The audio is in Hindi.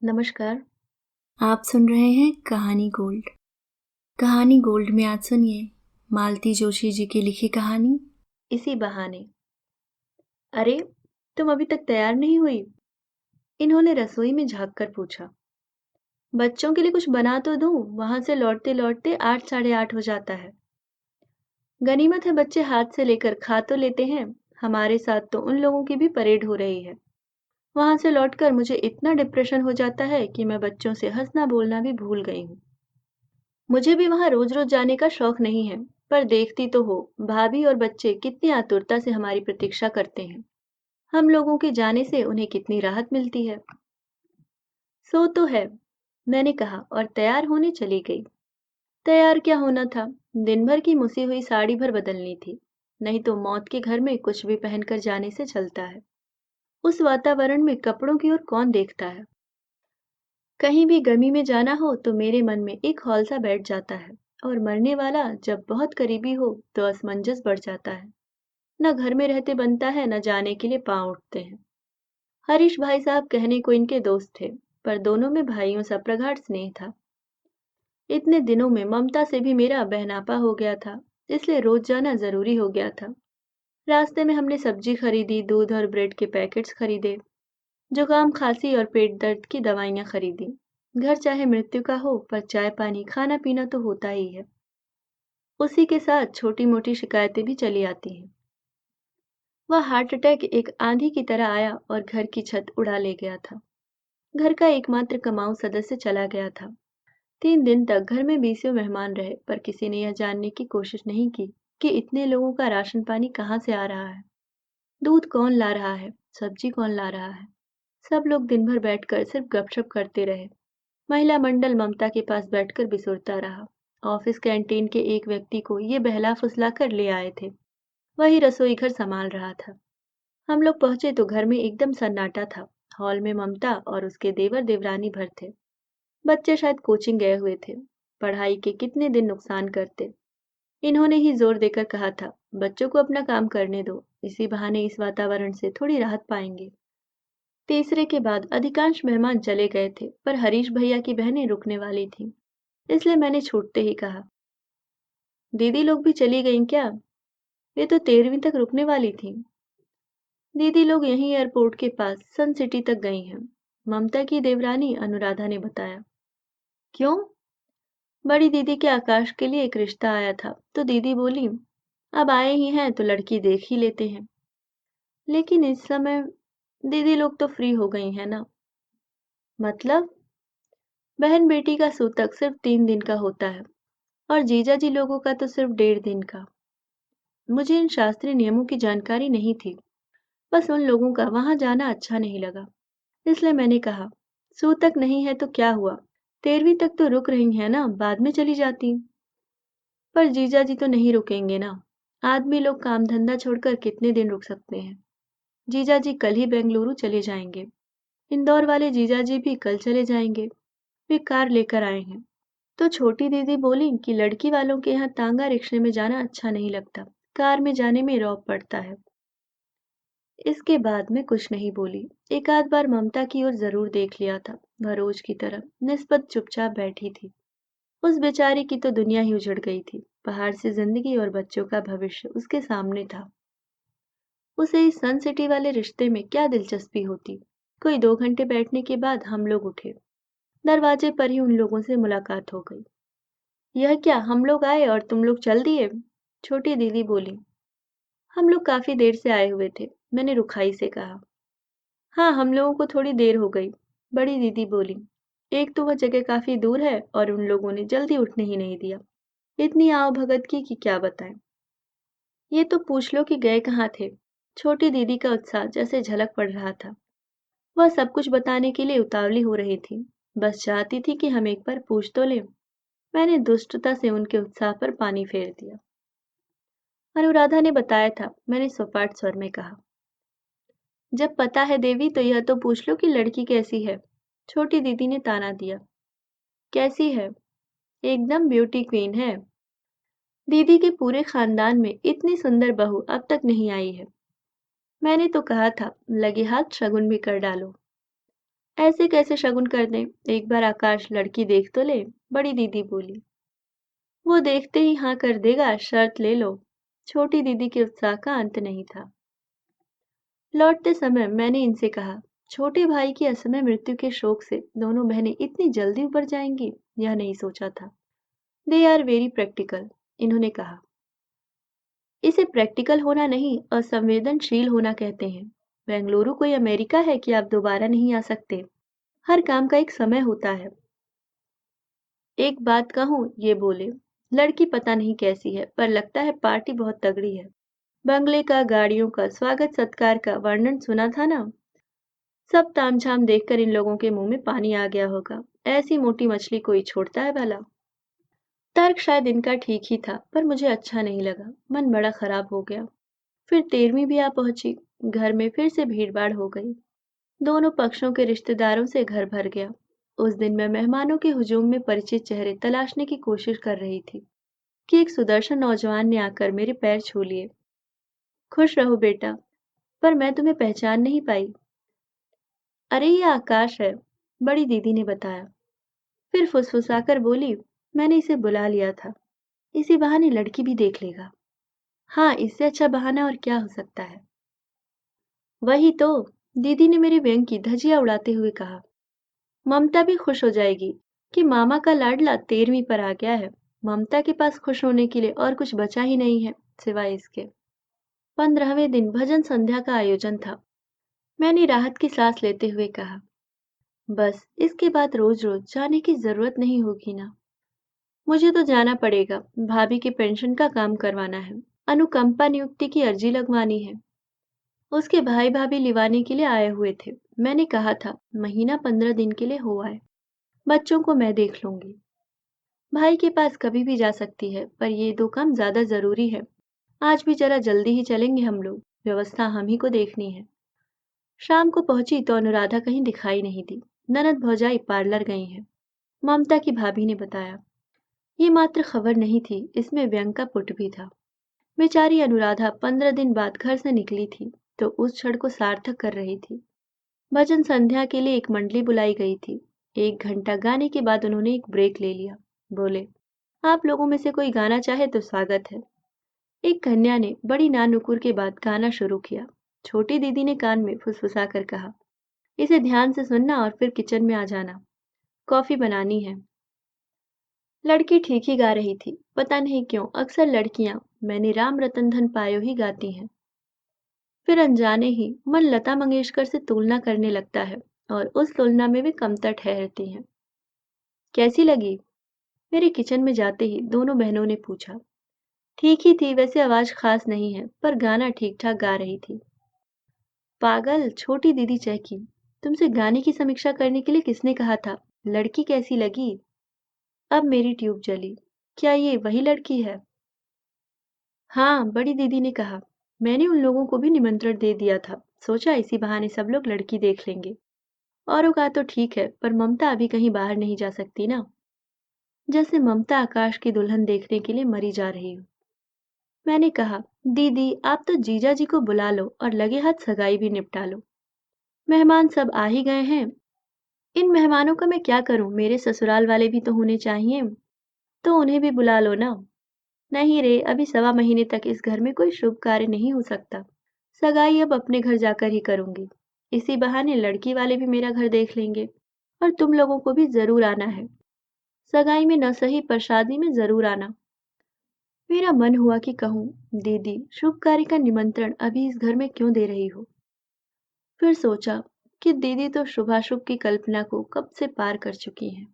नमस्कार। आप सुन रहे हैं कहानी गोल्ड। कहानी गोल्ड में आज सुनिए मालती जोशी जी की लिखी कहानी इसी बहाने। अरे, तुम अभी तक तैयार नहीं हुई? इन्होंने रसोई में झाँक कर पूछा। बच्चों के लिए कुछ बना तो दूँ, वहां से लौटते लौटते 8 साढ़े 8 हो जाता है। गनीमत है बच्चे हाथ से लेकर खा तो लेते हैं। हमारे साथ तो उन लोगों की भी परेड हो रही है। वहां से लौटकर मुझे इतना डिप्रेशन हो जाता है कि मैं बच्चों से हंसना बोलना भी भूल गई हूँ। मुझे भी वहां रोज रोज जाने का शौक नहीं है, पर देखती तो हो भाभी और बच्चे कितनी आतुरता से हमारी प्रतीक्षा करते हैं। हम लोगों के जाने से उन्हें कितनी राहत मिलती है। सो तो है, मैंने कहा और तैयार होने चली गई। तैयार क्या होना था, दिन भर की मुसी हुई साड़ी भर बदलनी थी। नहीं तो मौत के घर में कुछ भी पहनकर जाने से चलता है। उस वातावरण में कपड़ों की ओर कौन देखता है। कहीं भी गमी में जाना हो तो मेरे मन में एक हौल सा बैठ जाता है, और मरने वाला जब बहुत करीबी हो तो असमंजस बढ़ जाता है। न घर में रहते बनता है, न जाने के लिए पांव उठते हैं। हरीश भाई साहब कहने को इनके दोस्त थे, पर दोनों में भाइयों सा प्रगाढ़ स्नेह था। इतने दिनों में ममता से भी मेरा बहनापा हो गया था, इसलिए रोज जाना जरूरी हो गया था। रास्ते में हमने सब्जी खरीदी, दूध और ब्रेड के पैकेट्स खरीदे, जुकाम खांसी और पेट दर्द की दवाइयाँ खरीदी। घर चाहे मृत्यु का हो, पर चाय पानी खाना पीना तो होता ही है। उसी के साथ छोटी मोटी शिकायतें भी चली आती हैं। वह हार्ट अटैक एक आंधी की तरह आया और घर की छत उड़ा ले गया था। घर का एकमात्र कमाऊ सदस्य चला गया था। 3 दिन तक घर में बीसियों मेहमान रहे, पर किसी ने यह जानने की कोशिश नहीं की कि इतने लोगों का राशन पानी कहाँ से आ रहा है, दूध कौन ला रहा है, सब्जी कौन ला रहा है। सब लोग दिन भर बैठकर सिर्फ गपशप करते रहे। महिला मंडल ममता के पास बैठकर बिसुरता रहा। ऑफिस कैंटीन के एक व्यक्ति को ये बहला फुसला कर ले आए थे, वही रसोई घर संभाल रहा था। हम लोग पहुंचे तो घर में एकदम सन्नाटा था। हॉल में ममता और उसके देवर देवरानी भर थे। बच्चे शायद कोचिंग गए हुए थे। पढ़ाई के कितने दिन नुकसान करते। इन्होंने ही जोर देकर कहा था, बच्चों को अपना काम करने दो, इसी बहाने इस वातावरण से थोड़ी राहत पाएंगे। तीसरे के बाद अधिकांश मेहमान चले गए थे, पर हरीश भैया की बहनें रुकने वाली थीं। इसलिए मैंने छूटते ही कहा, दीदी लोग भी चली गईं क्या? वे तो 13वीं तक रुकने वाली थीं। दीदी लोग यहीं एयरपोर्ट के पास सन सिटी तक गई हैं, ममता की देवरानी अनुराधा ने बताया। क्यों? बड़ी दीदी के आकाश के लिए एक रिश्ता आया था, तो दीदी बोली, अब आए ही हैं तो लड़की देख ही लेते हैं। लेकिन इस समय दीदी लोग तो फ्री हो गई हैं ना। मतलब? बहन बेटी का सूतक सिर्फ 3 दिन का होता है, और जीजा जी लोगों का तो सिर्फ 1.5 दिन का। मुझे इन शास्त्रीय नियमों की जानकारी नहीं थी। बस उन लोगों का वहां जाना अच्छा नहीं लगा, इसलिए मैंने कहा, सूतक नहीं है तो क्या हुआ, 13वीं तक तो रुक रही है ना, बाद में चली जाती। पर जीजा जी तो नहीं रुकेंगे ना। आदमी लोग काम धंधा छोड़कर कितने दिन रुक सकते हैं। जीजा जी कल ही बेंगलुरु चले जाएंगे। इंदौर वाले जीजा जी भी कल चले जाएंगे। वे कार लेकर आए हैं। तो छोटी दीदी बोली कि लड़की वालों के यहाँ तांगा रिक्शे में जाना अच्छा नहीं लगता, कार में जाने में रौब पड़ता है। इसके बाद मैं कुछ नहीं बोली। एक आध बार ममता की ओर जरूर देख लिया था। वह रोज की तरह निस्बत चुपचाप बैठी थी। उस बेचारी की तो दुनिया ही उजड़ गई थी। पहाड़ से जिंदगी और बच्चों का भविष्य उसके सामने था। उसे इस सन सिटी वाले रिश्ते में क्या दिलचस्पी होती। कोई 2 घंटे बैठने के बाद हम लोग उठे। दरवाजे पर ही उन लोगों से मुलाकात हो गई। यह क्या, हम लोग आए और तुम लोग चल दिए? छोटी दीदी बोली। हम लोग काफी देर से आए हुए थे, मैंने रुखाई से कहा। हाँ, हम लोगों को थोड़ी देर हो गई, बड़ी दीदी बोली। एक तो वह जगह काफी दूर है और उन लोगों ने जल्दी उठने ही नहीं दिया। इतनी आओ भगत की कि क्या बताएं। ये तो पूछ लो कि गए कहाँ थे। छोटी दीदी का उत्साह जैसे झलक पड़ रहा था। वह सब कुछ बताने के लिए उतावली हो रही थी, बस चाहती थी कि हम एक बार पूछ तो लें। मैंने दुष्टता से उनके उत्साह पर पानी फेर दिया। अनुराधा ने बताया था, मैंने सपाट स्वर में कहा। जब पता है देवी तो यह तो पूछ लो कि लड़की कैसी है। छोटी दीदी ने ताना दिया। कैसी है? एकदम ब्यूटी क्वीन है। दीदी के पूरे खानदान में इतनी सुंदर बहू अब तक नहीं आई है। मैंने तो कहा था, लगे हाथ शगुन भी कर डालो। ऐसे कैसे शगुन कर दें, एक बार आकाश लड़की देख तो ले, बड़ी दीदी बोली। वो देखते ही हाँ कर देगा, शर्त ले लो। छोटी दीदी के उत्साह का अंत नहीं था। लौटते समय मैंने इनसे कहा, छोटे भाई की असमय मृत्यु के शोक से दोनों बहनें इतनी जल्दी उबर जाएंगी, यह नहीं सोचा था। दे आर वेरी प्रैक्टिकल, इन्होंने कहा। इसे प्रैक्टिकल होना नहीं, असंवेदनशील होना कहते हैं। बेंगलुरु कोई अमेरिका है कि आप दोबारा नहीं आ सकते। हर काम का एक समय होता है। एक बात कहूँ, ये बोले। लड़की पता नहीं कैसी है, पर लगता है पार्टी बहुत तगड़ी है। बंगले का, गाड़ियों का, स्वागत सत्कार का वर्णन सुना था ना। सब तामझाम देखकर इन लोगों के मुंह में पानी आ गया होगा। ऐसी मोटी मछली कोई छोड़ता है भला। तर्क शायद इनका ठीक ही था, पर मुझे अच्छा नहीं लगा। मन बड़ा खराब हो गया। फिर 13वीं भी आ पहुंची। घर में फिर से भीड़भाड़ हो गई। दोनों पक्षों के रिश्तेदारों से घर भर गया। उस दिन मैं मेहमानों के हुजूम में परिचित चेहरे तलाशने की कोशिश कर रही थी कि एक सुदर्शन नौजवान ने आकर मेरे पैर छू लिए। खुश रहो बेटा, पर मैं तुम्हें पहचान नहीं पाई। अरे ये आकाश है, बड़ी दीदी ने बताया। फिर फुसफुसाकर बोली, मैंने इसे बुला लिया था, इसी बहाने लड़की भी देख लेगा। हाँ, इससे अच्छा बहाना और क्या हो सकता है। वही तो, दीदी ने मेरे व्यंग की धजिया उड़ाते हुए कहा। ममता भी खुश हो जाएगी कि मामा का लाडला 13वीं पर आ गया है। ममता के पास खुश होने के लिए और कुछ बचा ही नहीं है सिवाय इसके। 15वें दिन भजन संध्या का आयोजन था। मैंने राहत की सांस लेते हुए कहा, बस इसके बाद रोज रोज जाने की जरूरत नहीं होगी ना। मुझे तो जाना पड़ेगा, भाभी के पेंशन का काम करवाना है, अनुकंपा नियुक्ति की अर्जी लगवानी है। उसके भाई भाभी लिवाने के लिए आए हुए थे। मैंने कहा था महीना 15 दिन के लिए हो आए, बच्चों को मैं देख लूंगी। भाई के पास कभी भी जा सकती है, पर ये दो काम ज्यादा जरूरी है। आज भी जरा जल्दी ही चलेंगे हम लोग, व्यवस्था हम ही को देखनी है। शाम को पहुंची तो अनुराधा कहीं दिखाई नहीं दी। ननद भौजाई पार्लर गई हैं, ममता की भाभी ने बताया। ये मात्र खबर नहीं थी, इसमें व्यंग का पुट भी था। बेचारी अनुराधा 15 दिन बाद घर से निकली थी तो उस क्षण को सार्थक कर रही थी। भजन संध्या के लिए एक मंडली बुलाई गई थी। 1 घंटा गाने के बाद उन्होंने एक ब्रेक ले लिया। बोले, आप लोगों में से कोई गाना चाहे तो स्वागत है। एक कन्या ने बड़ी नानुकुर के बाद गाना शुरू किया। छोटी दीदी ने कान में फुसफुसा कर कहा, इसे ध्यान से सुनना और फिर किचन में आ जाना, कॉफी बनानी है। लड़की ठीक ही गा रही थी। पता नहीं क्यों अक्सर लड़कियां मैंने राम रतन धन पायो ही गाती हैं। फिर अनजाने ही मन लता मंगेशकर से तुलना करने लगता है और उस तुलना में भी कमतर ठहरती हैं। कैसी लगी? मेरे किचन में जाते ही दोनों बहनों ने पूछा। ठीक ही थी, वैसे आवाज खास नहीं है, पर गाना ठीक ठाक गा रही थी। पागल, छोटी दीदी चहकी। तुमसे गाने की समीक्षा करने के लिए किसने कहा था? लड़की कैसी लगी? अब मेरी ट्यूब जली। क्या ये वही लड़की है? हाँ, बड़ी दीदी ने कहा। मैंने उन लोगों को भी निमंत्रण दे दिया था, सोचा इसी बहाने सब लोग लड़की देख लेंगे। औरों का तो ठीक है, पर ममता अभी कहीं बाहर नहीं जा सकती ना। जैसे ममता आकाश की दुल्हन देखने के लिए मरी जा रही हो। मैंने कहा, दीदी आप तो जीजा जी को बुला लो और लगे हाथ सगाई भी निपटा लो। मेहमान सब आ ही गए हैं। इन मेहमानों का मैं क्या करूं, मेरे ससुराल वाले भी तो होने चाहिए, तो उन्हें भी बुला लो ना। नहीं रे, अभी 1.25 महीने तक इस घर में कोई शुभ कार्य नहीं हो सकता। सगाई अब अपने घर जाकर ही करूंगी। इसी बहाने लड़की वाले भी मेरा घर देख लेंगे और तुम लोगों को भी जरूर आना है। सगाई में न सही पर शादी में जरूर आना। मेरा मन हुआ कि कहूँ, दीदी शुभ कार्य का निमंत्रण अभी इस घर में क्यों दे रही हो। फिर सोचा कि दीदी तो शुभाशुभ की कल्पना को कब से पार कर चुकी हैं।